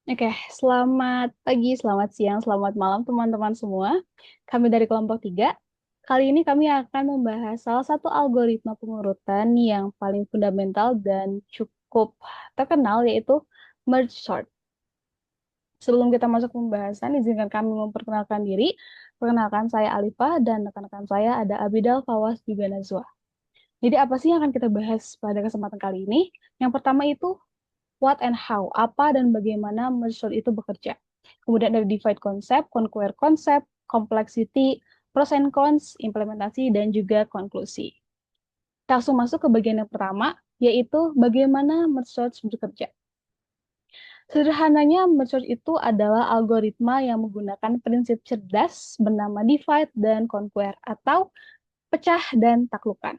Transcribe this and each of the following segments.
Oke, selamat pagi, selamat siang, selamat malam teman-teman semua. Kami dari kelompok 3. Kali ini kami akan membahas salah satu algoritma pengurutan yang paling fundamental dan cukup terkenal yaitu merge sort. Sebelum kita masuk pembahasan, izinkan kami memperkenalkan diri. Perkenalkan saya Alifah dan rekan-rekan saya ada Abidal, Fawas, juga Nazwa. Jadi apa sih yang akan kita bahas pada kesempatan kali ini? Yang pertama itu what and how, apa dan bagaimana merge sort itu bekerja. Kemudian ada divide konsep, conquer konsep, complexity, pros and cons, implementasi, dan juga konklusi. Kita langsung masuk ke bagian yang pertama, yaitu bagaimana merge sort bekerja. Sederhananya, merge sort itu adalah algoritma yang menggunakan prinsip cerdas bernama divide dan conquer, atau pecah dan taklukan,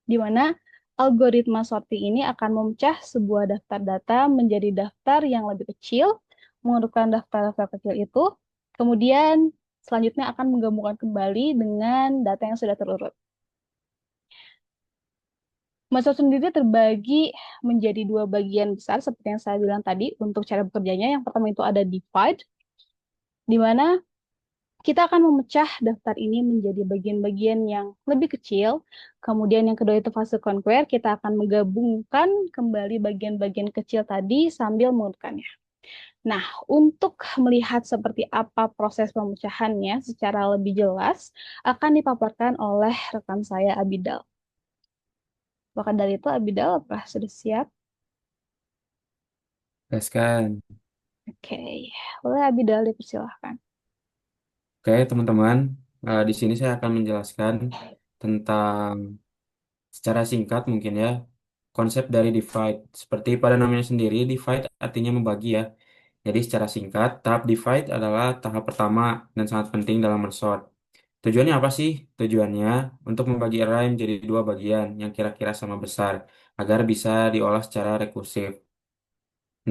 di mana algoritma sorting ini akan memecah sebuah daftar data menjadi daftar yang lebih kecil, mengurutkan daftar-daftar kecil itu, kemudian selanjutnya akan menggabungkan kembali dengan data yang sudah terurut. Masa sendiri terbagi menjadi dua bagian besar seperti yang saya bilang tadi untuk cara bekerjanya. Yang pertama itu ada divide, di mana kita akan memecah daftar ini menjadi bagian-bagian yang lebih kecil. Kemudian yang kedua itu fase conquer, kita akan menggabungkan kembali bagian-bagian kecil tadi sambil mengurutkannya. Nah, untuk melihat seperti apa proses pemecahannya secara lebih jelas, akan dipaparkan oleh rekan saya Abidal. Maka dari itu, Abidal, apakah sudah siap? Gaskan. Oke, boleh Abidal dipersilahkan. Oke, teman-teman. Di sini saya akan menjelaskan tentang secara singkat mungkin ya konsep dari divide. Seperti pada namanya sendiri, divide artinya membagi ya. Jadi secara singkat, tahap divide adalah tahap pertama dan sangat penting dalam mersort. Tujuannya apa sih? Tujuannya untuk membagi array menjadi dua bagian yang kira-kira sama besar agar bisa diolah secara rekursif.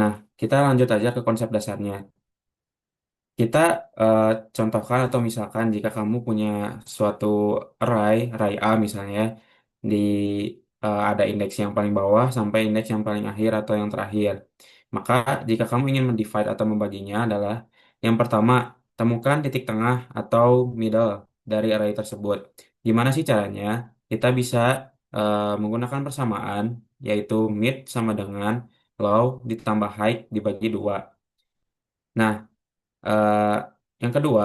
Nah, kita lanjut aja ke konsep dasarnya. Kita eh, contohkan atau misalkan jika kamu punya suatu array A misalnya, di ada indeks yang paling bawah sampai indeks yang paling akhir atau yang terakhir. Maka jika kamu ingin mendivide atau membaginya adalah yang pertama, temukan titik tengah atau middle dari array tersebut. Gimana sih caranya? Kita bisa menggunakan persamaan, yaitu mid sama dengan low ditambah height dibagi dua. Nah, Eh, yang kedua,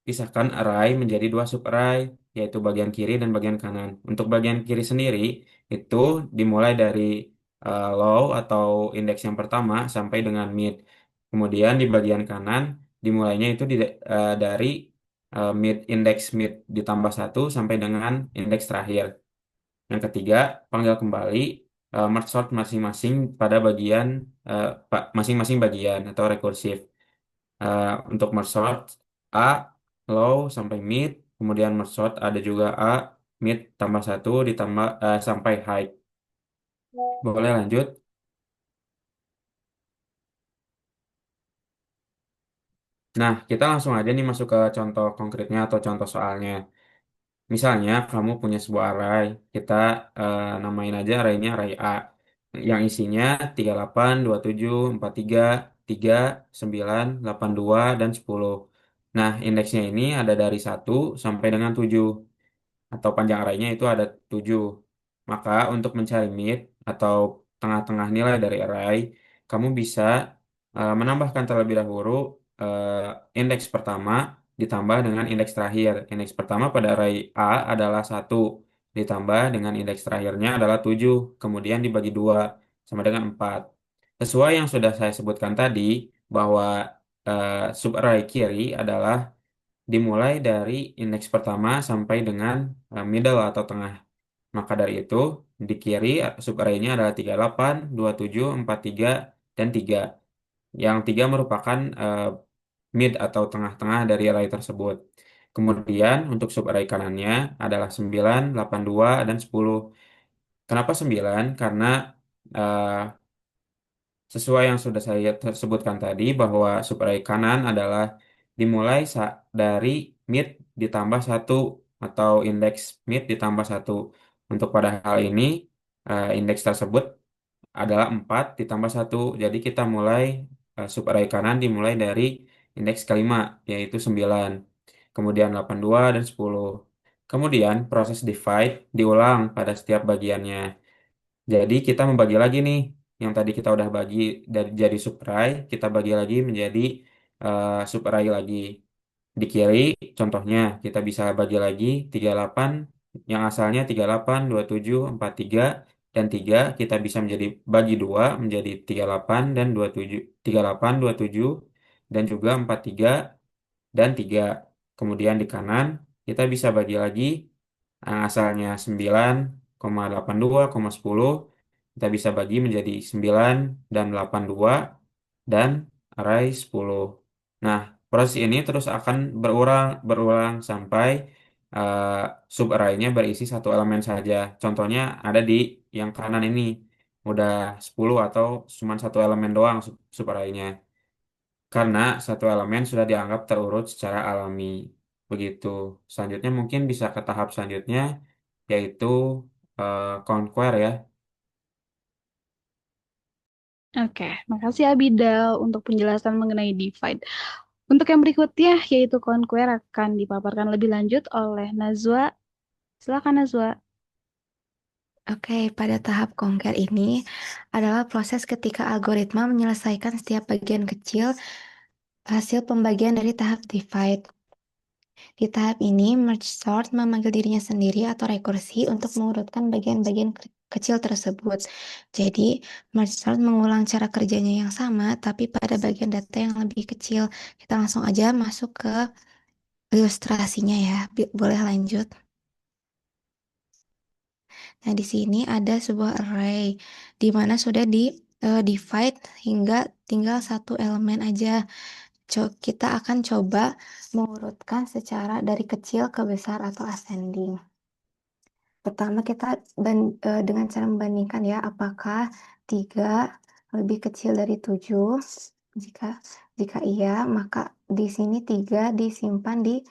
pisahkan array menjadi dua sub-array, yaitu bagian kiri dan bagian kanan. Untuk bagian kiri sendiri, itu dimulai dari low atau indeks yang pertama sampai dengan mid. Kemudian di bagian kanan, dimulainya itu dari mid ditambah satu sampai dengan indeks terakhir. Yang ketiga, panggil kembali merge sort masing-masing pada bagian masing-masing bagian atau rekursif. Untuk merge sort A low sampai mid, kemudian merge sort ada juga A mid tambah satu ditambah sampai high. Boleh lanjut? Nah, kita langsung aja nih masuk ke contoh konkretnya atau contoh soalnya. Misalnya kamu punya sebuah array, kita namain aja arraynya array A yang isinya 38, 27, 43, 3, 9, 82, dan 10. Nah, indeksnya ini ada dari 1 sampai dengan 7 atau panjang arraynya itu ada 7. Maka untuk mencari mid atau tengah-tengah nilai dari array, kamu bisa menambahkan terlebih dahulu indeks pertama ditambah dengan indeks terakhir. Indeks pertama pada array A adalah 1 ditambah dengan indeks terakhirnya adalah 7, kemudian dibagi 2 sama dengan 4. Sesuai yang sudah saya sebutkan tadi bahwa subarray kiri adalah dimulai dari indeks pertama sampai dengan middle atau tengah. Maka dari itu, di kiri subarray-nya adalah 38, 27, 43, dan 3. Yang 3 merupakan mid atau tengah-tengah dari array tersebut. Kemudian untuk subarray kanannya adalah 9, 8, 2, dan 10. Kenapa 9? Karena eh, sesuai yang sudah saya sebutkan tadi bahwa subarray kanan adalah dimulai dari mid ditambah satu atau indeks mid ditambah satu. Untuk pada hal ini indeks tersebut adalah 4 ditambah satu. Jadi kita mulai subarray kanan dimulai dari indeks kelima, yaitu 9. Kemudian 82 dan 10. Kemudian proses divide diulang pada setiap bagiannya. Jadi kita membagi lagi nih, yang tadi kita udah bagi dari jadi subarray, kita bagi lagi menjadi subarray lagi. Di kiri, contohnya kita bisa bagi lagi 38, yang asalnya 38, 27, 43, dan 3 kita bisa menjadi bagi 2 menjadi 38 dan 27, 38, 27, dan juga 43 dan 3. Kemudian di kanan kita bisa bagi lagi yang asalnya 9,82,10 kita bisa bagi menjadi 9 dan 82 dan array 10. Nah, proses ini terus akan berulang berulang sampai uh, subarray-nya berisi satu elemen saja. Contohnya ada di yang kanan ini udah 10 atau cuma satu elemen doang subarray-nya. Karena satu elemen sudah dianggap terurut secara alami. Begitu. Selanjutnya mungkin bisa ke tahap selanjutnya yaitu conquer ya. Oke, makasih Abidal untuk penjelasan mengenai divide. Untuk yang berikutnya, yaitu conquer akan dipaparkan lebih lanjut oleh Nazwa. Silakan Nazwa. Oke, pada tahap conquer ini adalah proses ketika algoritma menyelesaikan setiap bagian kecil hasil pembagian dari tahap divide. Di tahap ini, merge sort memanggil dirinya sendiri atau rekursi untuk mengurutkan bagian-bagian kecil tersebut. Jadi, merge sort mengulang cara kerjanya yang sama, tapi pada bagian data yang lebih kecil. Kita langsung aja masuk ke ilustrasinya ya. Boleh lanjut. Nah, di sini ada sebuah array di mana sudah di divide hingga tinggal satu elemen aja. Kita akan coba mengurutkan secara dari kecil ke besar atau ascending. Pertama kita dengan cara membandingkan ya, apakah 3 lebih kecil dari 7? Jika jika iya, maka di sini 3 disimpan di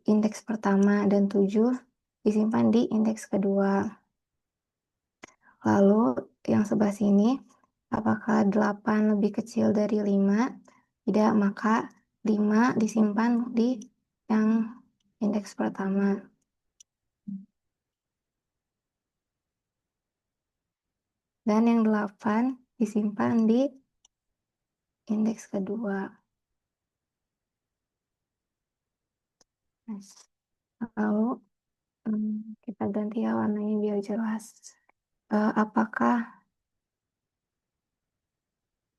indeks pertama dan 7 disimpan di indeks kedua. Lalu yang sebelah sini, apakah 8 lebih kecil dari 5? Tidak, maka 5 disimpan di yang indeks pertama. Dan yang 8 disimpan di indeks kedua. Lalu kita ganti ya warnanya biar jelas. Apakah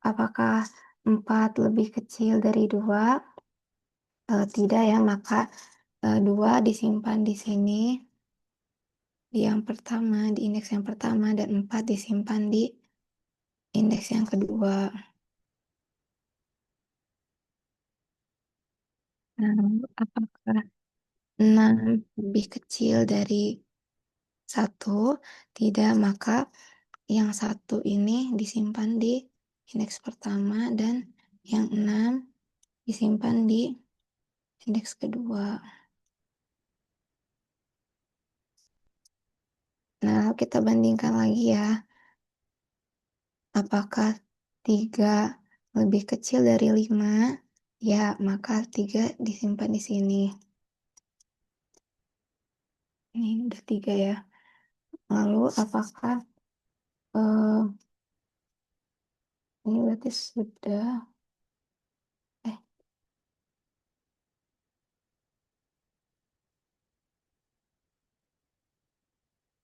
4 lebih kecil dari 2? Tidak ya, maka 2 disimpan di sini di yang pertama, di indeks yang pertama, dan 4 disimpan di indeks yang kedua. Nah, apakah 6 lebih kecil dari 1? Tidak, maka yang 1 ini disimpan di indeks pertama dan yang 6 disimpan di indeks kedua. Nah, kita bandingkan lagi ya. Apakah 3 lebih kecil dari 5? Ya, maka 3 disimpan di sini. Ini udah 3 ya. Lalu apakah ini berarti sudah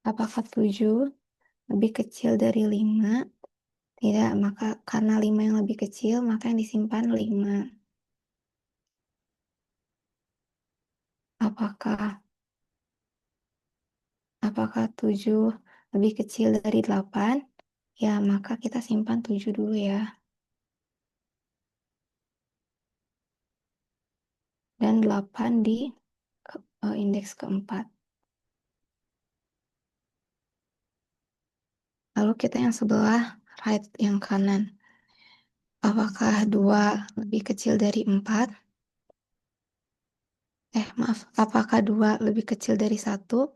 apakah 7 lebih kecil dari 5? Tidak, maka karena 5 yang lebih kecil, maka yang disimpan 5. Apakah 7 lebih kecil dari 8? Ya, maka kita simpan 7 dulu ya. Dan 8 di indeks keempat. Lalu kita yang sebelah right yang kanan. Apakah 2 lebih kecil dari 4? Maaf, apakah 2 lebih kecil dari 1?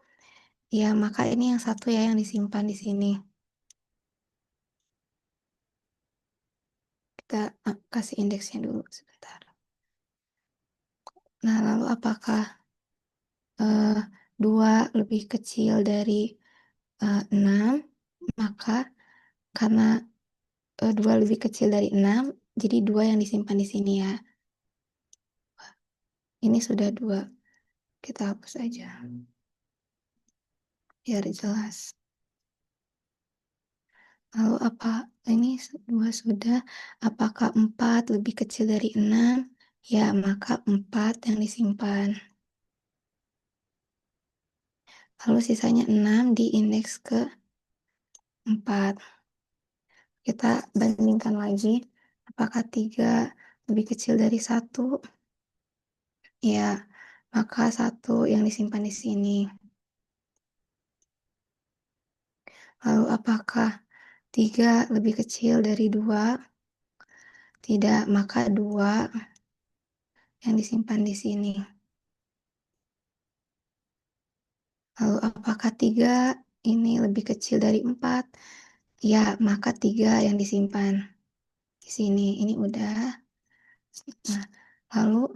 Ya, maka ini yang 1 ya yang disimpan di sini. Kita kasih indeksnya dulu sebentar. Nah, lalu apakah eh, 2 lebih kecil dari 6? Maka karena 2 lebih kecil dari 6, jadi 2 yang disimpan di sini ya. Ini sudah 2. Kita hapus aja biar jelas. Lalu apa ini 2 sudah? Apakah 4 lebih kecil dari 6? Ya, maka 4 yang disimpan. Lalu sisanya 6 di indeks ke 4. Kita bandingkan lagi. Apakah 3 lebih kecil dari 1? Ya, maka 1 yang disimpan di sini. Lalu apakah 3 lebih kecil dari 2? Tidak, maka 2 yang disimpan di sini. Lalu apakah 3 ini lebih kecil dari 4? Ya, maka 3 yang disimpan di sini. Ini udah. Nah, lalu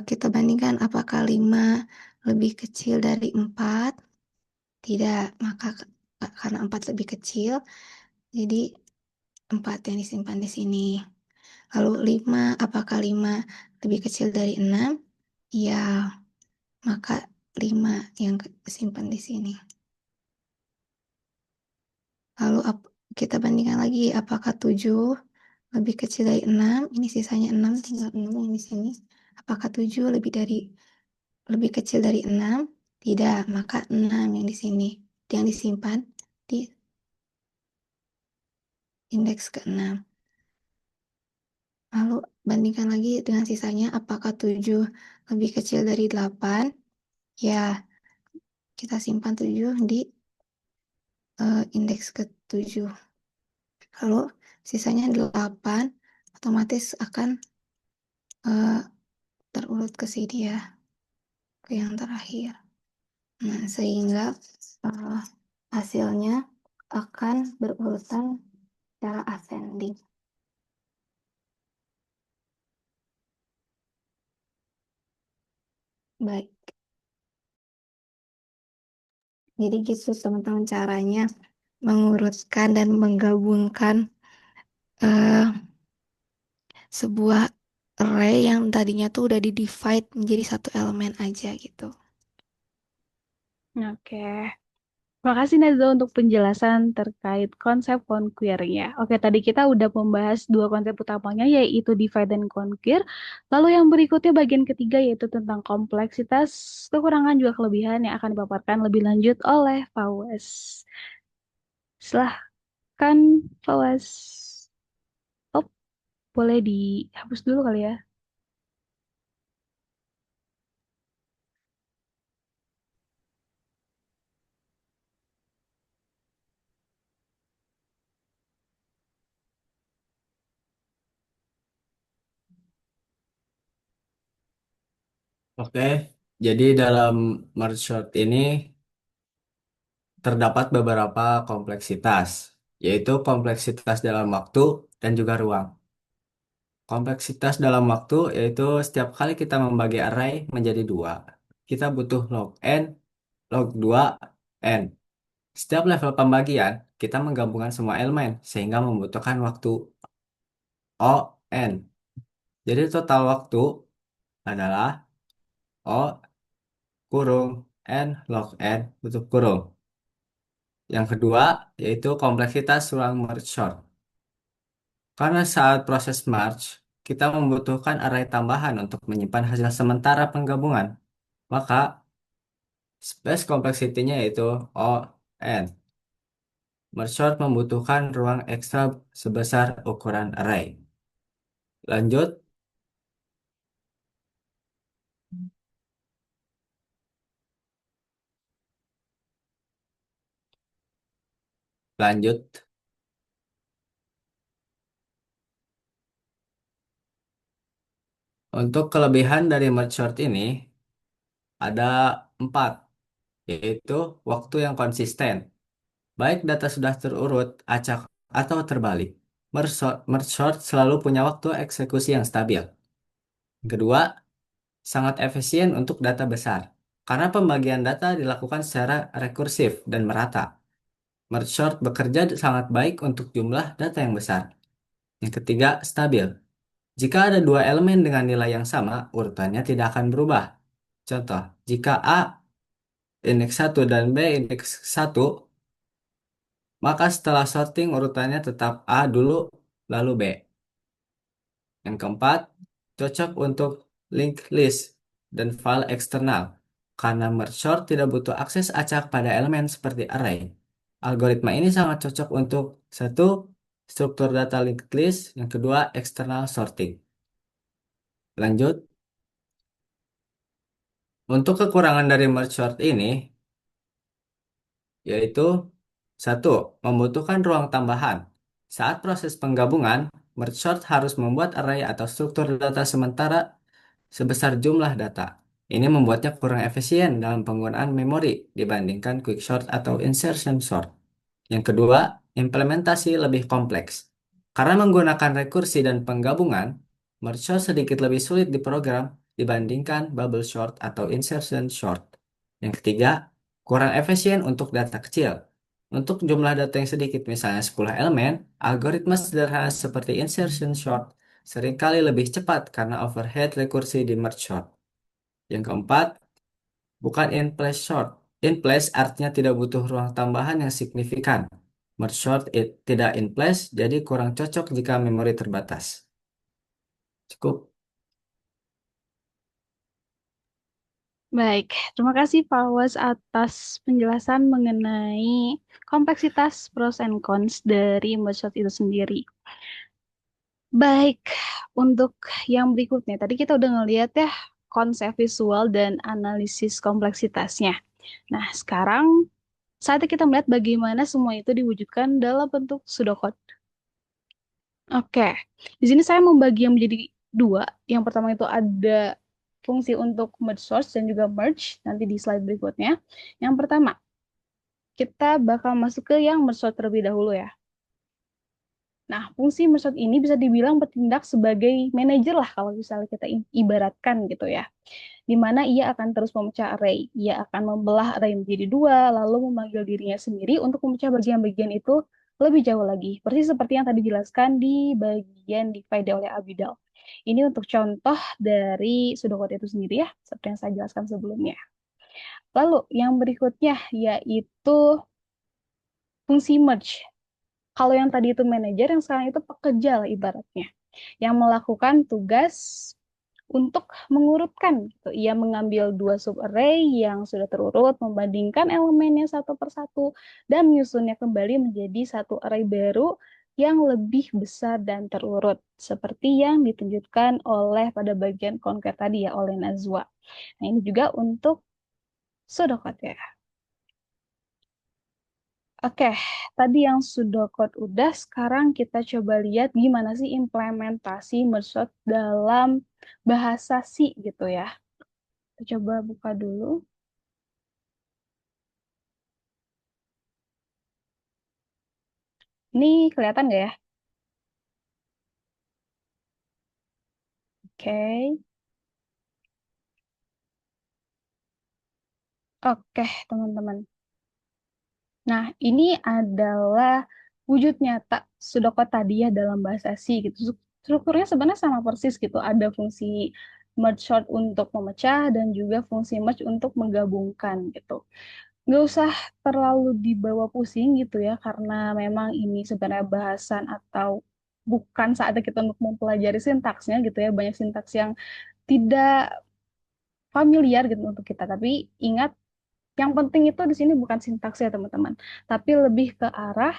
kita bandingkan apakah 5 lebih kecil dari 4? Tidak, maka karena 4 lebih kecil, jadi 4 yang disimpan di sini. Lalu 5, apakah 5 lebih kecil dari 6? Ya, maka 5 yang disimpan di sini. Lalu kita bandingkan lagi, apakah 7 lebih kecil dari 6? Ini sisanya 6, tinggal 6 yang di sini. Apakah 7 lebih kecil dari 6? Tidak, maka 6 yang di sini. Yang disimpan di indeks ke-6. Lalu bandingkan lagi dengan sisanya, apakah 7 lebih kecil dari 8? Ya, kita simpan 7 di indeks ke-7. Lalu sisanya 8 otomatis akan terurut ke sini ya, ke yang terakhir. Nah, sehingga hasilnya akan berurutan secara ascending. Baik, jadi gitu teman-teman caranya mengurutkan dan menggabungkan eh, sebuah array yang tadinya tuh udah di-divide menjadi satu elemen aja gitu. Oke. Terima kasih Nazwa untuk penjelasan terkait konsep conquer-nya. Oke, tadi kita udah membahas dua konsep utamanya yaitu divide dan conquer. Lalu yang berikutnya bagian ketiga yaitu tentang kompleksitas, kekurangan juga kelebihan yang akan dipaparkan lebih lanjut oleh Fawaz. Silahkan Fawaz. Oh, boleh dihapus dulu kali ya. Oke, jadi dalam merge sort ini terdapat beberapa kompleksitas, yaitu kompleksitas dalam waktu dan juga ruang. Kompleksitas dalam waktu yaitu setiap kali kita membagi array menjadi 2, kita butuh log n, log 2, n. Setiap level pembagian, kita menggabungkan semua elemen sehingga membutuhkan waktu O, n. Jadi total waktu adalah O kurung n log n tutup kurung. Yang kedua, yaitu kompleksitas ruang merge sort. Karena saat proses merge, kita membutuhkan array tambahan untuk menyimpan hasil sementara penggabungan. Maka, space complexity-nya yaitu O n. Merge sort membutuhkan ruang ekstra sebesar ukuran array. Lanjut, lanjut. Untuk kelebihan dari merge sort ini, ada 4, yaitu waktu yang konsisten. Baik data sudah terurut, acak, atau terbalik. Merge sort selalu punya waktu eksekusi yang stabil. Yang kedua, sangat efisien untuk data besar, karena pembagian data dilakukan secara rekursif dan merata. Merge sort bekerja sangat baik untuk jumlah data yang besar. Yang ketiga, stabil. Jika ada dua elemen dengan nilai yang sama, urutannya tidak akan berubah. Contoh, jika A indeks 1 dan B indeks 1, maka setelah sorting urutannya tetap A dulu, lalu B. Yang keempat, cocok untuk linked list dan file eksternal. Karena merge sort tidak butuh akses acak pada elemen seperti array. Algoritma ini sangat cocok untuk satu, struktur data linked list, yang kedua, external sorting. Lanjut, untuk kekurangan dari merge sort ini, yaitu satu, membutuhkan ruang tambahan. Saat proses penggabungan, merge sort harus membuat array atau struktur data sementara sebesar jumlah data. Ini membuatnya kurang efisien dalam penggunaan memori dibandingkan quicksort atau insertion sort. Yang kedua, implementasi lebih kompleks. Karena menggunakan rekursi dan penggabungan, merge sort sedikit lebih sulit diprogram dibandingkan bubble sort atau insertion sort. Yang ketiga, kurang efisien untuk data kecil. Untuk jumlah data yang sedikit, misalnya 10 elemen, algoritma sederhana seperti insertion sort seringkali lebih cepat karena overhead rekursi di merge sort. Yang keempat, bukan in place sort. In place artinya tidak butuh ruang tambahan yang signifikan. Merge sort tidak in place, jadi kurang cocok jika memori terbatas. Cukup. Baik, terima kasih Pak Was atas penjelasan mengenai kompleksitas pros and cons dari merge sort itu sendiri. Baik, untuk yang berikutnya, tadi kita udah ngeliat ya konsep visual dan analisis kompleksitasnya. Nah, sekarang saatnya kita melihat bagaimana semua itu diwujudkan dalam bentuk pseudocode. Oke, di sini saya membagi yang menjadi dua. Yang pertama itu ada fungsi untuk merge source dan juga merge, nanti di slide berikutnya. Yang pertama, kita bakal masuk ke yang merge source terlebih dahulu ya. Nah, fungsi merge source ini bisa dibilang bertindak sebagai manajer lah kalau misalnya kita ibaratkan gitu ya. Di mana ia akan terus memecah array. Ia akan membelah array menjadi dua, lalu memanggil dirinya sendiri untuk memecah bagian-bagian itu lebih jauh lagi. Persis seperti yang tadi dijelaskan di bagian divide oleh Abidal. Ini untuk contoh dari pseudocode itu sendiri ya, seperti yang saya jelaskan sebelumnya. Lalu yang berikutnya yaitu fungsi merge. Kalau yang tadi itu manajer, yang sekarang itu pekerja lah ibaratnya. Yang melakukan tugas untuk mengurutkan gitu. Ia mengambil dua subarray yang sudah terurut, membandingkan elemennya satu per satu, dan menyusunnya kembali menjadi satu array baru yang lebih besar dan terurut, seperti yang ditunjukkan oleh pada bagian concat tadi ya, oleh Nazwa. Nah, ini juga untuk pseudocode ya. Oke, tadi yang pseudocode udah, sekarang kita coba lihat gimana sih implementasi merge sort dalam bahasa C gitu ya. Kita coba buka dulu. Ini kelihatan nggak ya? Oke. Oke, teman-teman. Nah, ini adalah wujud nyata pseudocode tadi ya dalam bahasa C gitu. Strukturnya sebenarnya sama persis gitu. Ada fungsi merge sort untuk memecah dan juga fungsi merge untuk menggabungkan gitu. Nggak usah terlalu dibawa pusing gitu ya, karena memang ini sebenarnya bahasan atau bukan saatnya kita untuk mempelajari sintaksnya gitu ya. Banyak sintaks yang tidak familiar gitu untuk kita. Tapi ingat, yang penting itu di sini bukan sintaks ya teman-teman, tapi lebih ke arah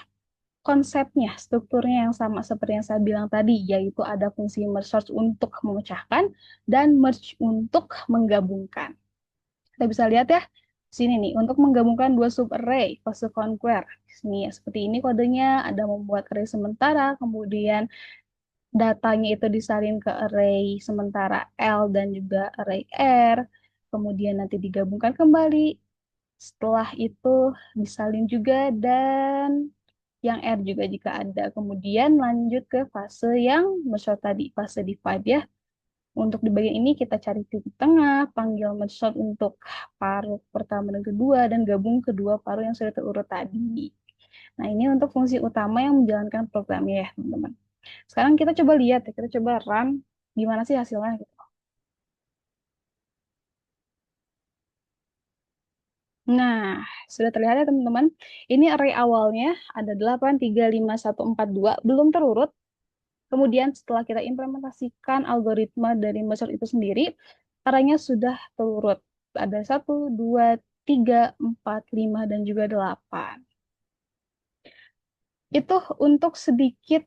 konsepnya, strukturnya yang sama seperti yang saya bilang tadi, yaitu ada fungsi merge sort untuk memecahkan dan merge untuk menggabungkan. Kita bisa lihat ya, di sini nih, untuk menggabungkan dua subarray, fase conquer. Di sini ya, seperti ini kodenya, ada membuat array sementara, kemudian datanya itu disalin ke array sementara L dan juga array R, kemudian nanti digabungkan kembali. Setelah itu disalin juga dan yang R juga jika ada. Kemudian lanjut ke fase yang merge tadi, fase divide ya. Untuk di bagian ini kita cari titik tengah, panggil merge untuk paruh pertama dan kedua, dan gabung kedua paruh yang sudah terurut tadi. Nah, ini untuk fungsi utama yang menjalankan programnya ya, teman-teman. Sekarang kita coba lihat ya, kita coba run gimana sih hasilnya. Nah, sudah terlihat ya teman-teman. Ini array awalnya ada 8, 3, 5, 1, 4, 2, belum terurut. Kemudian setelah kita implementasikan algoritma dari merge itu sendiri, arraynya sudah terurut. Ada 1, 2, 3, 4, 5, dan juga 8. Itu untuk sedikit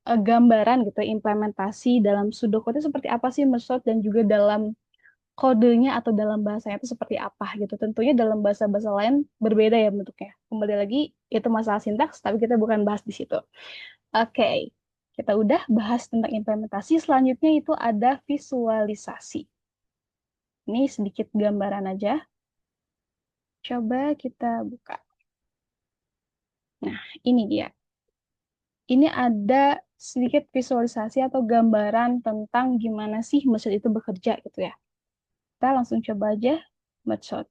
gambaran gitu, implementasi dalam pseudocode seperti apa sih merge dan juga dalam kodenya atau dalam bahasanya itu seperti apa gitu. Tentunya dalam bahasa-bahasa lain berbeda ya bentuknya. Kembali lagi, itu masalah sintaks, tapi kita bukan bahas di situ. Oke, kita udah bahas tentang implementasi. Selanjutnya itu ada visualisasi. Ini sedikit gambaran aja. Coba kita buka. Nah, ini dia. Ini ada sedikit visualisasi atau gambaran tentang gimana sih mesin itu bekerja gitu ya. Kita langsung coba aja merge.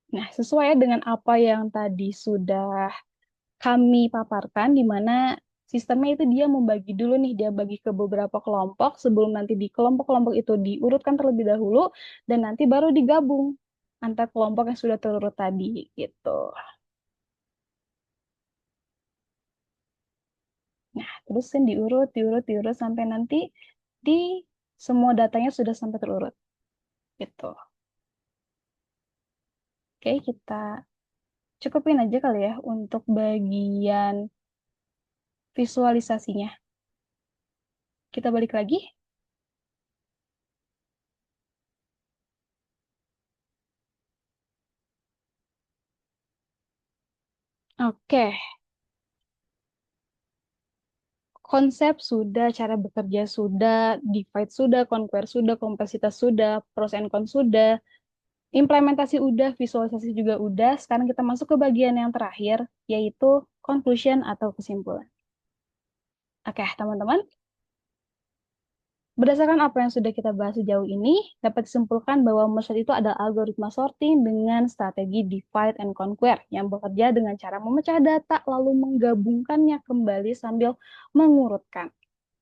Nah, sesuai dengan apa yang tadi sudah kami paparkan, di mana sistemnya itu dia membagi dulu nih, dia bagi ke beberapa kelompok, sebelum nanti di kelompok-kelompok itu diurutkan terlebih dahulu, dan nanti baru digabung antar kelompok yang sudah terurut tadi, gitu. Nah, terus kan diurut, diurut, diurut, sampai nanti di semua datanya sudah sampai terurut, gitu. Oke, kita cukupin aja kali ya untuk bagian visualisasinya. Kita balik lagi. Oke, konsep sudah, cara bekerja sudah, divide sudah, conquer sudah, kompleksitas sudah, pros and cons sudah, implementasi udah, visualisasi juga udah. Sekarang kita masuk ke bagian yang terakhir, yaitu conclusion atau kesimpulan. Oke, teman-teman. Berdasarkan apa yang sudah kita bahas sejauh ini, dapat disimpulkan bahwa merge itu adalah algoritma sorting dengan strategi divide and conquer yang bekerja dengan cara memecah data lalu menggabungkannya kembali sambil mengurutkan.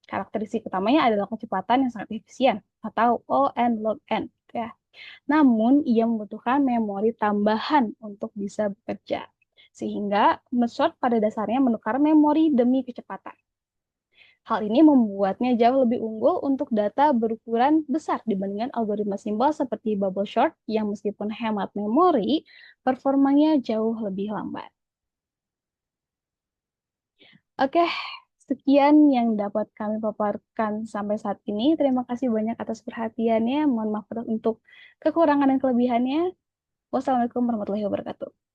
Karakteristik utamanya adalah kecepatan yang sangat efisien atau O (n log n). Ya. Namun, ia membutuhkan memori tambahan untuk bisa bekerja. Sehingga merge pada dasarnya menukar memori demi kecepatan. Hal ini membuatnya jauh lebih unggul untuk data berukuran besar dibandingkan algoritma simbol seperti bubble sort yang meskipun hemat memori, performanya jauh lebih lambat. Oke, sekian yang dapat kami paparkan sampai saat ini. Terima kasih banyak atas perhatiannya. Mohon maaf untuk kekurangan dan kelebihannya. Wassalamualaikum warahmatullahi wabarakatuh.